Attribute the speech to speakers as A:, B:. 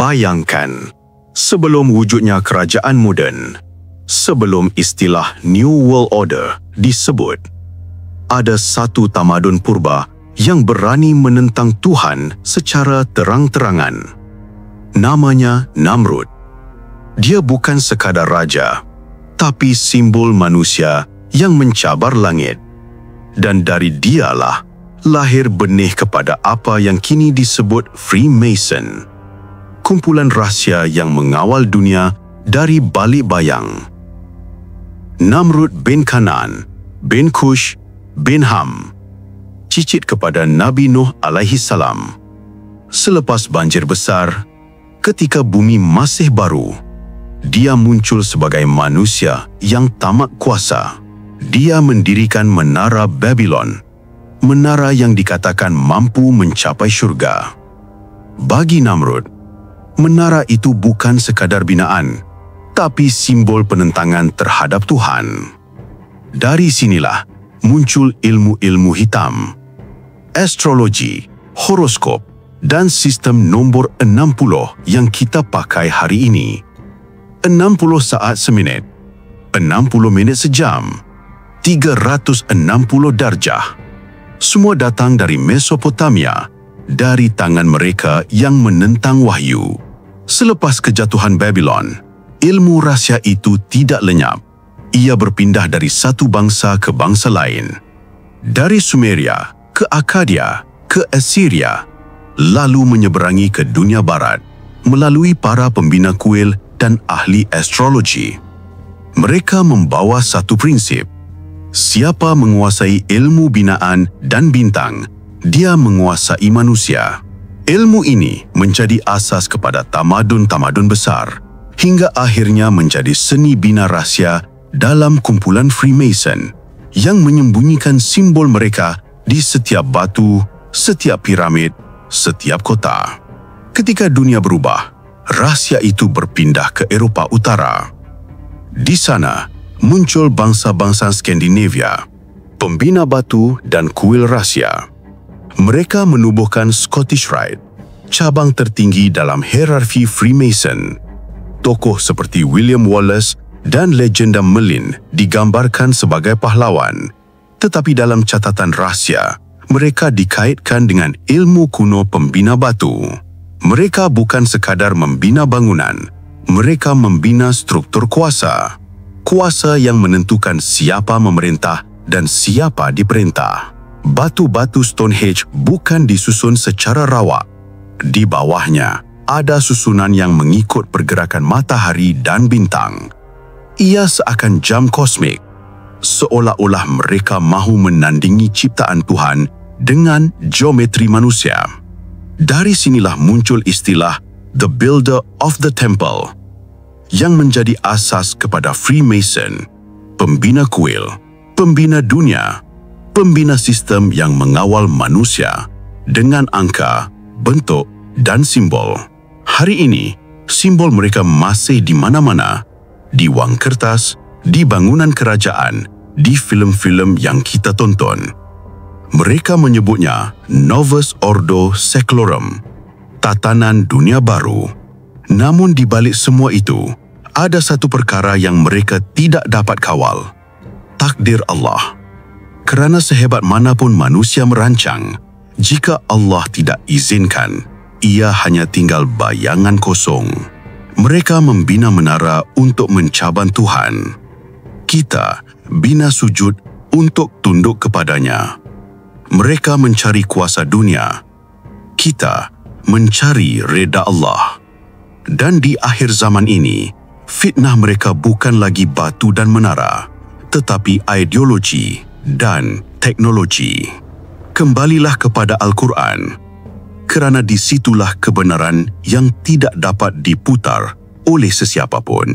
A: Bayangkan, sebelum wujudnya kerajaan moden, sebelum istilah New World Order disebut, ada satu tamadun purba yang berani menentang Tuhan secara terang-terangan. Namanya Namrud. Dia bukan sekadar raja, tapi simbol manusia yang mencabar langit. Dan dari dialah lahir benih kepada apa yang kini disebut Freemason, kumpulan rahsia yang mengawal dunia dari balik bayang. Namrud bin Kan'an, bin Kush, bin Ham, cicit kepada Nabi Nuh alaihi salam. Selepas banjir besar, ketika bumi masih baru, dia muncul sebagai manusia yang tamak kuasa. Dia mendirikan menara Babylon, menara yang dikatakan mampu mencapai syurga. Bagi Namrud, menara itu bukan sekadar binaan, tapi simbol penentangan terhadap Tuhan. Dari sinilah muncul ilmu-ilmu hitam, astrologi, horoskop, dan sistem nombor 60 yang kita pakai hari ini. 60 saat seminit, 60 minit sejam, 360 darjah. Semua datang dari Mesopotamia, dari tangan mereka yang menentang wahyu. Selepas kejatuhan Babylon, ilmu rahsia itu tidak lenyap. Ia berpindah dari satu bangsa ke bangsa lain. Dari Sumeria ke Akkadia, ke Assyria, lalu menyeberangi ke dunia barat melalui para pembina kuil dan ahli astrologi. Mereka membawa satu prinsip: siapa menguasai ilmu binaan dan bintang, dia menguasai manusia. Ilmu ini menjadi asas kepada tamadun-tamadun besar, hingga akhirnya menjadi seni bina rahsia dalam kumpulan Freemason yang menyembunyikan simbol mereka di setiap batu, setiap piramid, setiap kota. Ketika dunia berubah, rahsia itu berpindah ke Eropah Utara. Di sana muncul bangsa-bangsa Skandinavia, pembina batu dan kuil rahsia. Mereka menubuhkan Scottish Rite, cabang tertinggi dalam hierarki Freemason. Tokoh seperti William Wallace dan legenda Merlin digambarkan sebagai pahlawan, tetapi dalam catatan rahsia, mereka dikaitkan dengan ilmu kuno pembina batu. Mereka bukan sekadar membina bangunan, mereka membina struktur kuasa. Kuasa yang menentukan siapa memerintah dan siapa diperintah. Batu-batu Stonehenge bukan disusun secara rawak. Di bawahnya ada susunan yang mengikut pergerakan matahari dan bintang. Ia seakan jam kosmik, seolah-olah mereka mahu menandingi ciptaan Tuhan dengan geometri manusia. Dari sinilah muncul istilah The Builder of the Temple, yang menjadi asas kepada Freemason, pembina kuil, pembina dunia, pembina sistem yang mengawal manusia dengan angka, bentuk, dan simbol. Hari ini, simbol mereka masih di mana-mana, di wang kertas, di bangunan kerajaan, di filem-filem yang kita tonton. Mereka menyebutnya Novus Ordo Seclorum, tatanan dunia baru. Namun di balik semua itu, ada satu perkara yang mereka tidak dapat kawal: takdir Allah. Kerana sehebat manapun manusia merancang, jika Allah tidak izinkan, ia hanya tinggal bayangan kosong. Mereka membina menara untuk mencabar Tuhan. Kita bina sujud untuk tunduk kepadanya. Mereka mencari kuasa dunia. Kita mencari reda Allah. Dan di akhir zaman ini, fitnah mereka bukan lagi batu dan menara, tetapi ideologi dan teknologi. Kembalilah kepada Al-Quran, kerana disitulah kebenaran yang tidak dapat diputar oleh sesiapa pun.